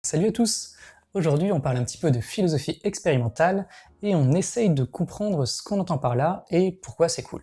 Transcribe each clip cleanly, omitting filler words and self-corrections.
Salut à tous! Aujourd'hui on parle un petit peu de philosophie expérimentale et on essaye de comprendre ce qu'on entend par là et pourquoi c'est cool.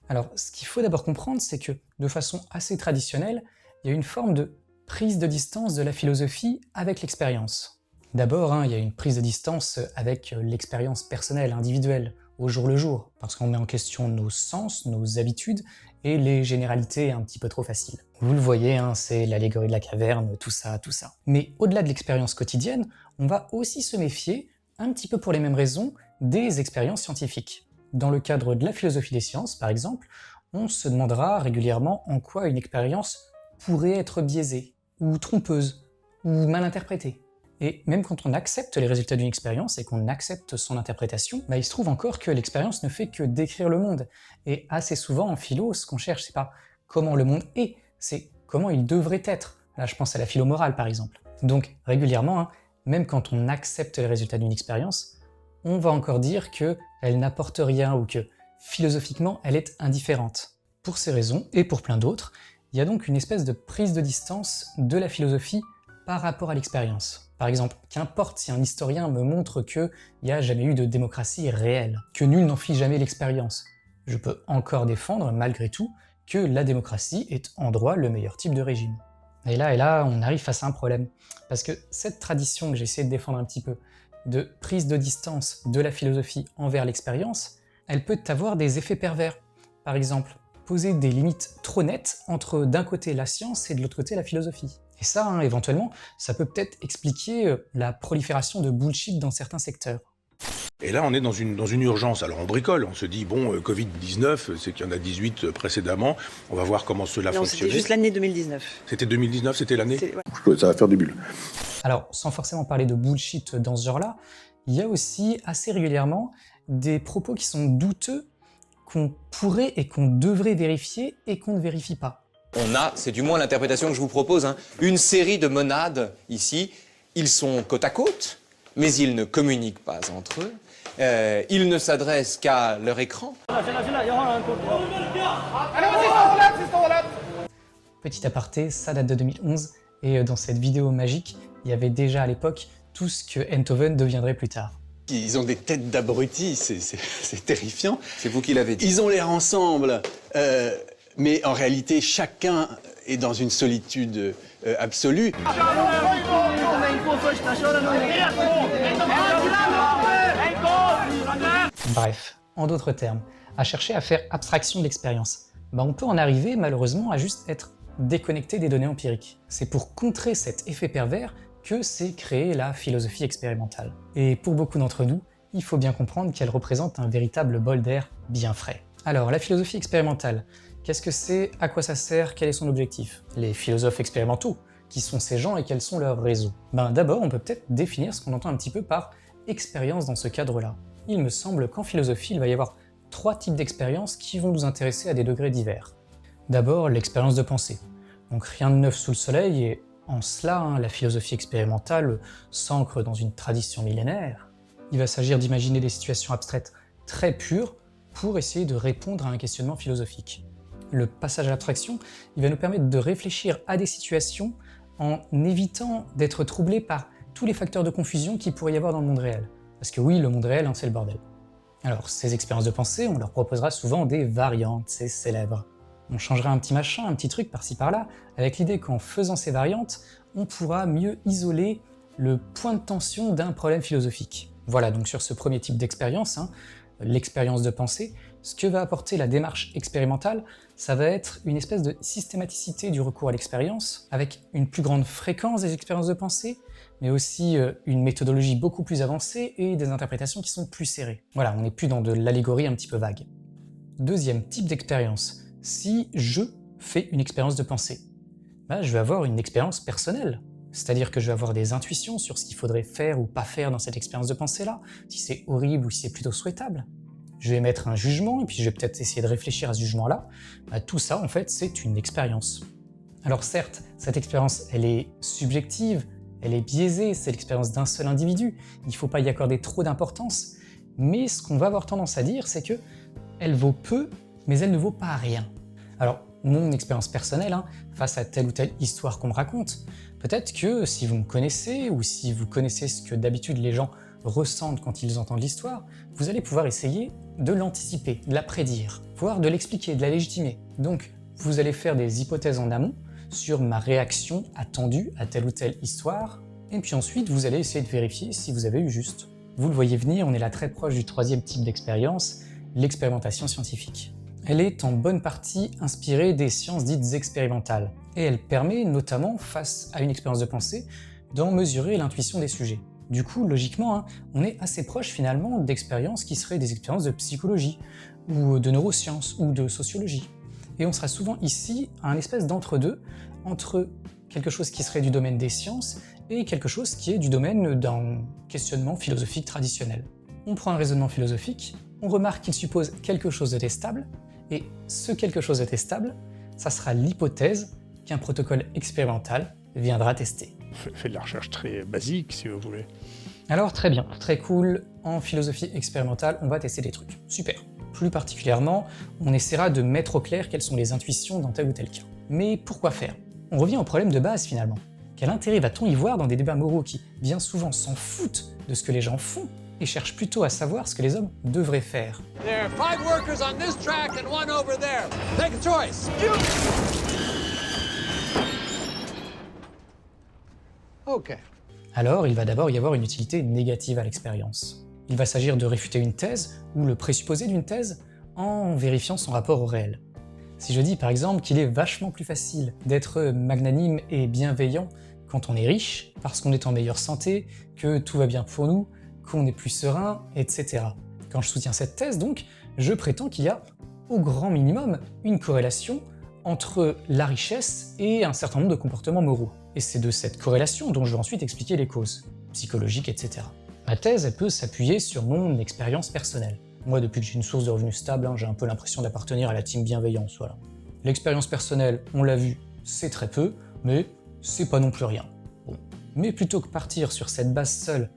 Alors ce qu'il faut d'abord comprendre, c'est que de façon assez traditionnelle, il y a une forme de prise de distance de la philosophie avec l'expérience. D'abord, il y a une prise de distance avec l'expérience personnelle, individuelle, au jour le jour, parce qu'on met en question nos sens, nos habitudes et les généralités un petit peu trop faciles. Vous le voyez, c'est l'allégorie de la caverne, tout ça, tout ça. Mais au-delà de l'expérience quotidienne, on va aussi se méfier, un petit peu pour les mêmes raisons, des expériences scientifiques. Dans le cadre de la philosophie des sciences, par exemple, on se demandera régulièrement en quoi une expérience pourrait être biaisée, ou trompeuse, ou mal interprétée. Et même quand on accepte les résultats d'une expérience et qu'on accepte son interprétation, il se trouve encore que l'expérience ne fait que décrire le monde. Et assez souvent en philo, ce qu'on cherche, c'est pas comment le monde est, c'est comment il devrait être. Là, je pense à la philo morale, par exemple. Donc, régulièrement, même quand on accepte les résultats d'une expérience, on va encore dire qu'elle n'apporte rien ou que, philosophiquement, elle est indifférente. Pour ces raisons, et pour plein d'autres, il y a donc une espèce de prise de distance de la philosophie par rapport à l'expérience. Par exemple, qu'importe si un historien me montre qu'il n'y a jamais eu de démocratie réelle, que nul n'en fit jamais l'expérience, je peux encore défendre, malgré tout, que la démocratie est en droit le meilleur type de régime. Et là, on arrive face à un problème. Parce que cette tradition que j'essaie de défendre un petit peu, de prise de distance de la philosophie envers l'expérience, elle peut avoir des effets pervers. Par exemple, poser des limites trop nettes entre d'un côté la science et de l'autre côté la philosophie. Et ça, éventuellement, ça peut peut-être expliquer la prolifération de bullshit dans certains secteurs. Et là, on est dans une urgence. Alors on bricole, on se dit, bon, Covid-19, c'est qu'il y en a 18 précédemment, on va voir comment cela fonctionnait. C'était juste l'année 2019. C'était 2019, c'était l'année Ouais. Ça va faire des bulles. Alors, sans forcément parler de bullshit dans ce genre-là, il y a aussi assez régulièrement des propos qui sont douteux, qu'on pourrait et qu'on devrait vérifier et qu'on ne vérifie pas. On a, c'est du moins l'interprétation que je vous propose, une série de monades ici. Ils sont côte à côte, mais ils ne communiquent pas entre eux. Ils ne s'adressent qu'à leur écran. Petit aparté, ça date de 2011, et dans cette vidéo magique, il y avait déjà à l'époque tout ce que Enthoven deviendrait plus tard. Ils ont des têtes d'abrutis, c'est terrifiant. C'est vous qui l'avez dit. Ils ont l'air ensemble, mais en réalité, chacun est dans une solitude absolue. Bref, en d'autres termes, à chercher à faire abstraction de l'expérience, on peut en arriver malheureusement à juste être déconnecté des données empiriques. C'est pour contrer cet effet pervers que s'est créée la philosophie expérimentale. Et pour beaucoup d'entre nous, il faut bien comprendre qu'elle représente un véritable bol d'air bien frais. Alors, la philosophie expérimentale, qu'est-ce que c'est, à quoi ça sert, quel est son objectif? Les philosophes expérimentaux, qui sont ces gens et quels sont leurs réseaux? D'abord, on peut peut-être définir ce qu'on entend un petit peu par expérience dans ce cadre-là. Il me semble qu'en philosophie, il va y avoir 3 types d'expériences qui vont nous intéresser à des degrés divers. D'abord, l'expérience de pensée. Donc rien de neuf sous le soleil, et en cela, la philosophie expérimentale s'ancre dans une tradition millénaire. Il va s'agir d'imaginer des situations abstraites très pures pour essayer de répondre à un questionnement philosophique. Le passage à l'abstraction, il va nous permettre de réfléchir à des situations en évitant d'être troublé par tous les facteurs de confusion qu'il pourrait y avoir dans le monde réel. Parce que oui, le monde réel, c'est le bordel. Alors, ces expériences de pensée, on leur proposera souvent des variantes, c'est célèbre. On changera un petit machin, un petit truc par-ci par-là, avec l'idée qu'en faisant ces variantes, on pourra mieux isoler le point de tension d'un problème philosophique. Voilà, donc sur ce premier type d'expérience, l'expérience de pensée, ce que va apporter la démarche expérimentale, ça va être une espèce de systématicité du recours à l'expérience, avec une plus grande fréquence des expériences de pensée, mais aussi une méthodologie beaucoup plus avancée et des interprétations qui sont plus serrées. Voilà, on n'est plus dans de l'allégorie un petit peu vague. Deuxième type d'expérience, si je fais une expérience de pensée, je vais avoir une expérience personnelle. C'est-à-dire que je vais avoir des intuitions sur ce qu'il faudrait faire ou pas faire dans cette expérience de pensée-là, si c'est horrible ou si c'est plutôt souhaitable. Je vais émettre un jugement, et puis je vais peut-être essayer de réfléchir à ce jugement-là. Tout ça, en fait, c'est une expérience. Alors certes, cette expérience, elle est subjective, elle est biaisée, c'est l'expérience d'un seul individu, il ne faut pas y accorder trop d'importance, mais ce qu'on va avoir tendance à dire, c'est que elle vaut peu, mais elle ne vaut pas rien. Alors, mon expérience personnelle face à telle ou telle histoire qu'on me raconte. Peut-être que si vous me connaissez, ou si vous connaissez ce que d'habitude les gens ressentent quand ils entendent l'histoire, vous allez pouvoir essayer de l'anticiper, de la prédire, voire de l'expliquer, de la légitimer. Donc, vous allez faire des hypothèses en amont sur ma réaction attendue à telle ou telle histoire, et puis ensuite vous allez essayer de vérifier si vous avez eu juste. Vous le voyez venir, on est là très proche du troisième type d'expérience, l'expérimentation scientifique. Elle est en bonne partie inspirée des sciences dites expérimentales, et elle permet notamment, face à une expérience de pensée, d'en mesurer l'intuition des sujets. Du coup, logiquement, on est assez proche finalement d'expériences qui seraient des expériences de psychologie, ou de neurosciences, ou de sociologie. Et on sera souvent ici à un espèce d'entre-deux, entre quelque chose qui serait du domaine des sciences et quelque chose qui est du domaine d'un questionnement philosophique traditionnel. On prend un raisonnement philosophique, on remarque qu'il suppose quelque chose de testable, et ce quelque chose de testable, ça sera l'hypothèse qu'un protocole expérimental viendra tester. Fait de la recherche très basique, si vous voulez. Alors très bien, très cool, en philosophie expérimentale, on va tester des trucs. Super. Plus particulièrement, on essaiera de mettre au clair quelles sont les intuitions dans tel ou tel cas. Mais pourquoi faire? On revient au problème de base finalement. Quel intérêt va-t-on y voir dans des débats moraux qui, bien souvent, s'en foutent de ce que les gens font et cherchent plutôt à savoir ce que les hommes devraient faire? There are 5 workers on this track and 1 over there. Take a choice. Ok. Alors, il va d'abord y avoir une utilité négative à l'expérience. Il va s'agir de réfuter une thèse, ou le présupposé d'une thèse, en vérifiant son rapport au réel. Si je dis par exemple qu'il est vachement plus facile d'être magnanime et bienveillant quand on est riche, parce qu'on est en meilleure santé, que tout va bien pour nous, qu'on est plus serein, etc. Quand je soutiens cette thèse, donc, je prétends qu'il y a, au grand minimum, une corrélation entre la richesse et un certain nombre de comportements moraux. Et c'est de cette corrélation dont je vais ensuite expliquer les causes, psychologiques, etc. Ma thèse, elle peut s'appuyer sur mon expérience personnelle. Moi, depuis que j'ai une source de revenus stable, j'ai un peu l'impression d'appartenir à la team bienveillance, voilà. L'expérience personnelle, on l'a vu, c'est très peu, mais c'est pas non plus rien. Bon. Mais plutôt que partir sur cette base seule,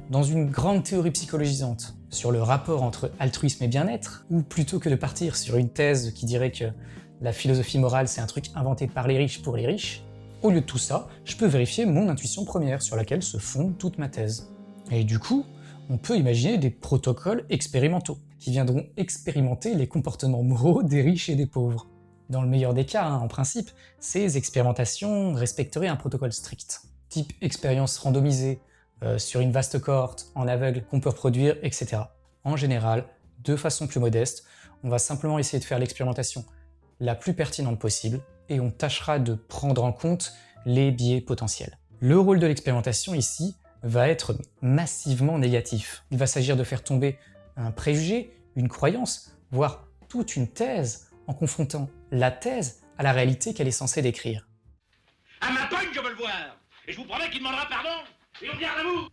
dans une grande théorie psychologisante, sur le rapport entre altruisme et bien-être, ou plutôt que de partir sur une thèse qui dirait que la philosophie morale c'est un truc inventé par les riches pour les riches, au lieu de tout ça, je peux vérifier mon intuition première sur laquelle se fonde toute ma thèse. Et du coup, on peut imaginer des protocoles expérimentaux, qui viendront expérimenter les comportements moraux des riches et des pauvres. Dans le meilleur des cas, en principe, ces expérimentations respecteraient un protocole strict, type expérience randomisée, sur une vaste cohorte, en aveugle, qu'on peut reproduire, etc. En général, de façon plus modeste, on va simplement essayer de faire l'expérimentation la plus pertinente possible, et on tâchera de prendre en compte les biais potentiels. Le rôle de l'expérimentation ici va être massivement négatif. Il va s'agir de faire tomber un préjugé, une croyance, voire toute une thèse, en confrontant la thèse à la réalité qu'elle est censée décrire. À ma pogne, je veux le voir. Et je vous promets qu'il demandera pardon. Et on garde à vous.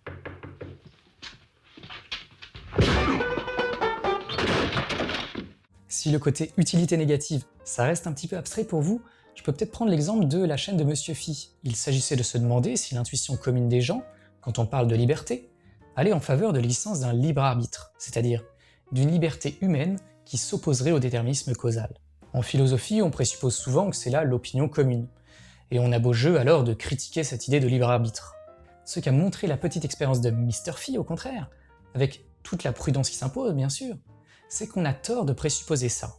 Si le côté utilité négative, ça reste un petit peu abstrait pour vous, je peux peut-être prendre l'exemple de la chaîne de Monsieur Phi. Il s'agissait de se demander si l'intuition commune des gens, quand on parle de liberté, allait en faveur de l'existence d'un libre arbitre, c'est-à-dire d'une liberté humaine qui s'opposerait au déterminisme causal. En philosophie, on présuppose souvent que c'est là l'opinion commune, et on a beau jeu alors de critiquer cette idée de libre arbitre. Ce qu'a montré la petite expérience de Mr. Phi, au contraire, avec toute la prudence qui s'impose bien sûr, c'est qu'on a tort de présupposer ça.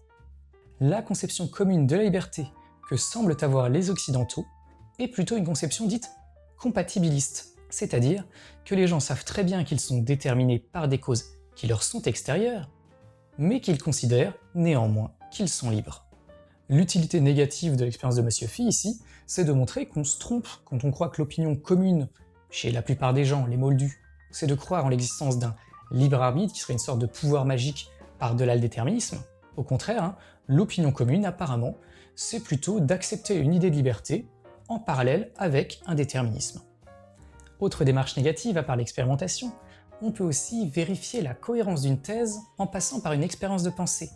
La conception commune de la liberté que semblent avoir les Occidentaux est plutôt une conception dite compatibiliste, c'est-à-dire que les gens savent très bien qu'ils sont déterminés par des causes qui leur sont extérieures, mais qu'ils considèrent néanmoins qu'ils sont libres. L'utilité négative de l'expérience de Monsieur Phi ici, c'est de montrer qu'on se trompe quand on croit que l'opinion commune, chez la plupart des gens, les moldus, c'est de croire en l'existence d'un libre arbitre qui serait une sorte de pouvoir magique par-delà le déterminisme. Au contraire, l'opinion commune, apparemment, c'est plutôt d'accepter une idée de liberté en parallèle avec un déterminisme. Autre démarche négative à part l'expérimentation, on peut aussi vérifier la cohérence d'une thèse en passant par une expérience de pensée,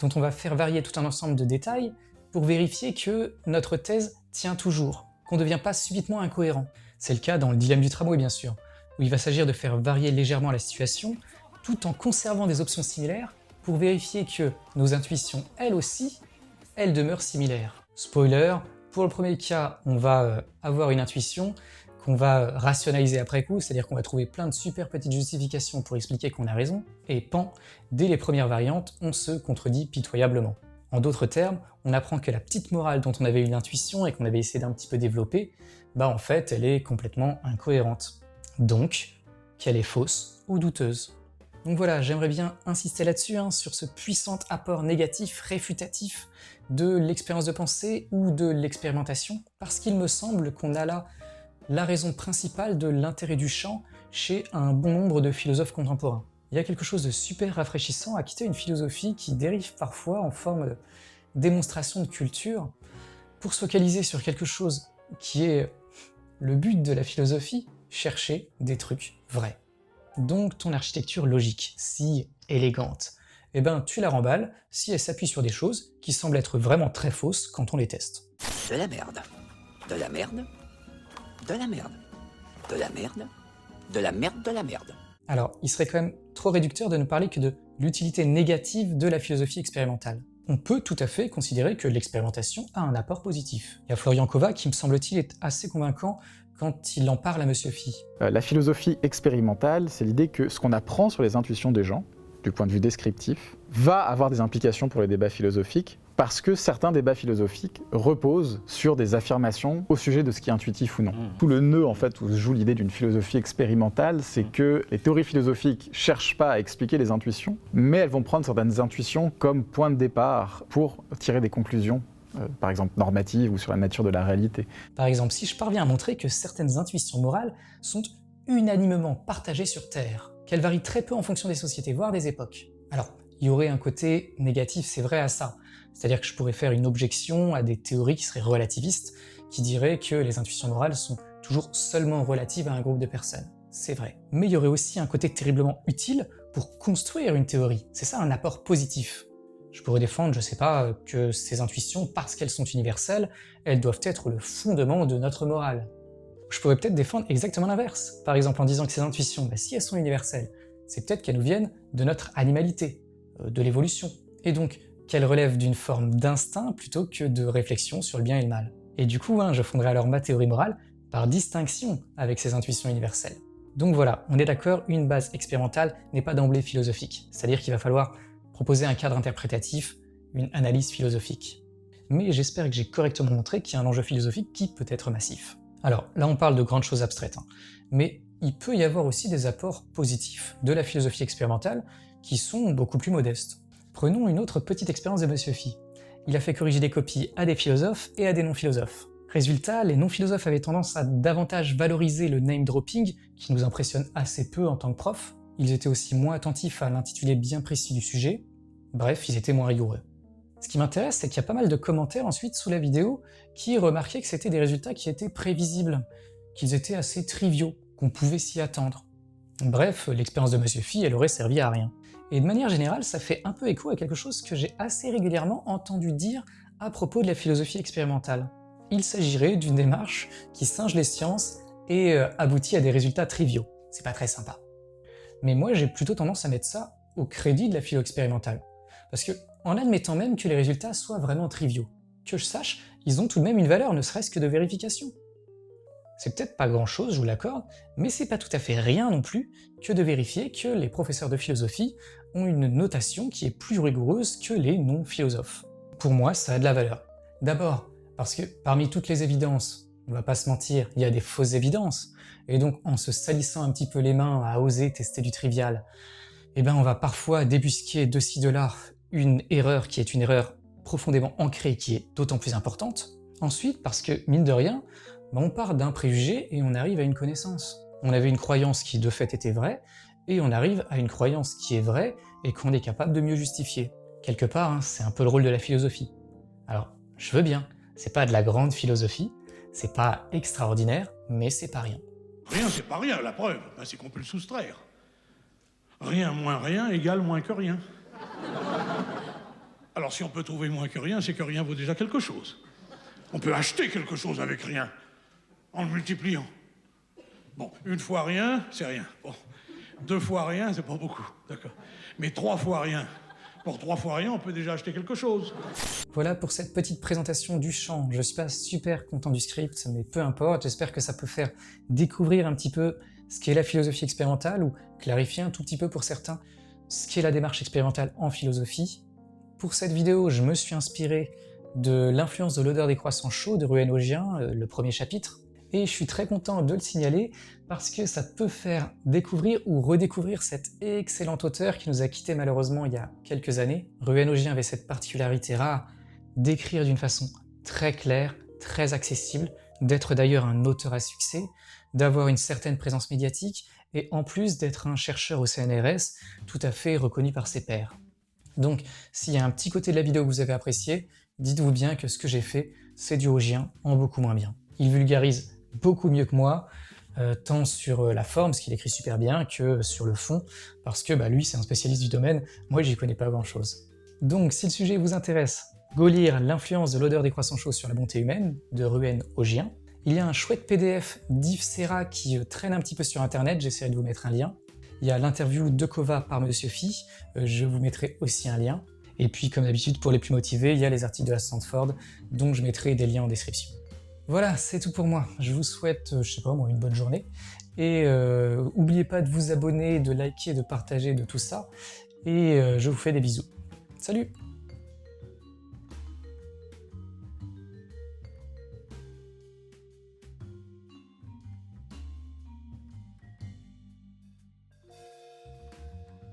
dont on va faire varier tout un ensemble de détails pour vérifier que notre thèse tient toujours, qu'on ne devient pas subitement incohérent. C'est le cas dans le dilemme du tramway bien sûr, où il va s'agir de faire varier légèrement la situation tout en conservant des options similaires pour vérifier que nos intuitions, elles aussi, elles demeurent similaires. Spoiler, pour le premier cas, on va avoir une intuition qu'on va rationaliser après coup, c'est-à-dire qu'on va trouver plein de super petites justifications pour expliquer qu'on a raison, et pan, dès les premières variantes, on se contredit pitoyablement. En d'autres termes, on apprend que la petite morale dont on avait une intuition et qu'on avait essayé d'un petit peu développer, bah en fait, elle est complètement incohérente. Donc, qu'elle est fausse ou douteuse. Donc voilà, j'aimerais bien insister là-dessus, sur ce puissant apport négatif, réfutatif de l'expérience de pensée ou de l'expérimentation, parce qu'il me semble qu'on a là la raison principale de l'intérêt du champ chez un bon nombre de philosophes contemporains. Il y a quelque chose de super rafraîchissant à quitter une philosophie qui dérive parfois en forme de démonstration de culture pour se focaliser sur quelque chose qui est le but de la philosophie, chercher des trucs vrais. Donc ton architecture logique, si élégante, eh ben tu la remballes si elle s'appuie sur des choses qui semblent être vraiment très fausses quand on les teste. De la merde. De la merde. De la merde. De la merde. De la merde de la merde. Alors, il serait quand même trop réducteur de ne parler que de l'utilité négative de la philosophie expérimentale. On peut tout à fait considérer que l'expérimentation a un apport positif. Il y a Florian Kova qui, me semble-t-il, est assez convaincant quand il en parle à Monsieur Phi. La philosophie expérimentale, c'est l'idée que ce qu'on apprend sur les intuitions des gens, du point de vue descriptif, va avoir des implications pour les débats philosophiques, parce que certains débats philosophiques reposent sur des affirmations au sujet de ce qui est intuitif ou non. Tout le nœud, en fait, où se joue l'idée d'une philosophie expérimentale, c'est que les théories philosophiques cherchent pas à expliquer les intuitions, mais elles vont prendre certaines intuitions comme point de départ pour tirer des conclusions, par exemple normatives ou sur la nature de la réalité. Par exemple, si je parviens à montrer que certaines intuitions morales sont unanimement partagées sur Terre, qu'elles varient très peu en fonction des sociétés, voire des époques. Alors, il y aurait un côté négatif, c'est vrai à ça. C'est-à-dire que je pourrais faire une objection à des théories qui seraient relativistes, qui diraient que les intuitions morales sont toujours seulement relatives à un groupe de personnes. C'est vrai. Mais il y aurait aussi un côté terriblement utile pour construire une théorie. C'est ça un apport positif. Je pourrais défendre, je sais pas, que ces intuitions, parce qu'elles sont universelles, elles doivent être le fondement de notre morale. Je pourrais peut-être défendre exactement l'inverse. Par exemple en disant que ces intuitions, si elles sont universelles, c'est peut-être qu'elles nous viennent de notre animalité, de l'évolution. Et donc, qu'elles relèvent d'une forme d'instinct plutôt que de réflexion sur le bien et le mal. Et du coup, je fonderai alors ma théorie morale par distinction avec ces intuitions universelles. Donc voilà, on est d'accord, une base expérimentale n'est pas d'emblée philosophique, c'est-à-dire qu'il va falloir proposer un cadre interprétatif, une analyse philosophique. Mais j'espère que j'ai correctement montré qu'il y a un enjeu philosophique qui peut être massif. Alors là on parle de grandes choses abstraites, mais il peut y avoir aussi des apports positifs de la philosophie expérimentale qui sont beaucoup plus modestes. Prenons une autre petite expérience de Monsieur Phi. Il a fait corriger des copies à des philosophes et à des non-philosophes. Résultat, les non-philosophes avaient tendance à davantage valoriser le name-dropping, qui nous impressionne assez peu en tant que prof. Ils étaient aussi moins attentifs à l'intitulé bien précis du sujet. Bref, ils étaient moins rigoureux. Ce qui m'intéresse, c'est qu'il y a pas mal de commentaires ensuite sous la vidéo qui remarquaient que c'était des résultats qui étaient prévisibles, qu'ils étaient assez triviaux, qu'on pouvait s'y attendre. Bref, l'expérience de Monsieur Phi, elle aurait servi à rien. Et de manière générale, ça fait un peu écho à quelque chose que j'ai assez régulièrement entendu dire à propos de la philosophie expérimentale. Il s'agirait d'une démarche qui singe les sciences et aboutit à des résultats triviaux. C'est pas très sympa. Mais moi, j'ai plutôt tendance à mettre ça au crédit de la philo expérimentale. Parce que, en admettant même que les résultats soient vraiment triviaux, que je sache, ils ont tout de même une valeur, ne serait-ce que de vérification. C'est peut-être pas grand-chose, je vous l'accorde, mais c'est pas tout à fait rien non plus que de vérifier que les professeurs de philosophie ont une notation qui est plus rigoureuse que les non-philosophes. Pour moi, ça a de la valeur. D'abord, parce que parmi toutes les évidences, on va pas se mentir, il y a des fausses évidences, et donc en se salissant un petit peu les mains à oser tester du trivial, on va parfois débusquer de ci de là une erreur qui est une erreur profondément ancrée qui est d'autant plus importante. Ensuite, parce que, mine de rien, on part d'un préjugé et on arrive à une connaissance. On avait une croyance qui de fait était vraie, et on arrive à une croyance qui est vraie et qu'on est capable de mieux justifier. Quelque part, c'est un peu le rôle de la philosophie. Alors, je veux bien, c'est pas de la grande philosophie, c'est pas extraordinaire, mais c'est pas rien. Rien, c'est pas rien, la preuve, c'est qu'on peut le soustraire. Rien moins rien égale moins que rien. Alors si on peut trouver moins que rien, c'est que rien vaut déjà quelque chose. On peut acheter quelque chose avec rien, en le multipliant. Bon, une fois rien, c'est rien. Bon, 2 fois rien, c'est pas beaucoup, d'accord. Mais 3 fois rien, Pour 3 fois rien, on peut déjà acheter quelque chose. Voilà pour cette petite présentation du champ. Je suis pas super content du script, mais peu importe, j'espère que ça peut faire découvrir un petit peu ce qu'est la philosophie expérimentale, ou clarifier un tout petit peu pour certains ce qu'est la démarche expérimentale en philosophie. Pour cette vidéo, je me suis inspiré de l'influence de l'odeur des croissants chauds de Ruyen Augien, le premier chapitre, et je suis très content de le signaler parce que ça peut faire découvrir ou redécouvrir cet excellent auteur qui nous a quittés malheureusement il y a quelques années. Ruyen Augien avait cette particularité rare d'écrire d'une façon très claire, très accessible, d'être d'ailleurs un auteur à succès, d'avoir une certaine présence médiatique, et en plus d'être un chercheur au CNRS tout à fait reconnu par ses pairs. Donc, s'il y a un petit côté de la vidéo que vous avez apprécié, dites-vous bien que ce que j'ai fait, c'est du Augien en beaucoup moins bien. Il vulgarise beaucoup mieux que moi, tant sur la forme, parce qu'il écrit super bien, que sur le fond, parce que lui c'est un spécialiste du domaine, moi j'y connais pas grand chose. Donc si le sujet vous intéresse, go lire l'influence de l'odeur des croissants chauds sur la bonté humaine, de Ruyen Augien. Il y a un chouette PDF d'Yves Serra qui traîne un petit peu sur internet, j'essaierai de vous mettre un lien. Il y a l'interview de Kova par Monsieur Phi, je vous mettrai aussi un lien. Et puis comme d'habitude pour les plus motivés, il y a les articles de la Stanford, dont je mettrai des liens en description. Voilà, c'est tout pour moi. Je vous souhaite, je sais pas moi, une bonne journée. Et n'oubliez pas de vous abonner, de liker, de partager, de tout ça. Et je vous fais des bisous. Salut!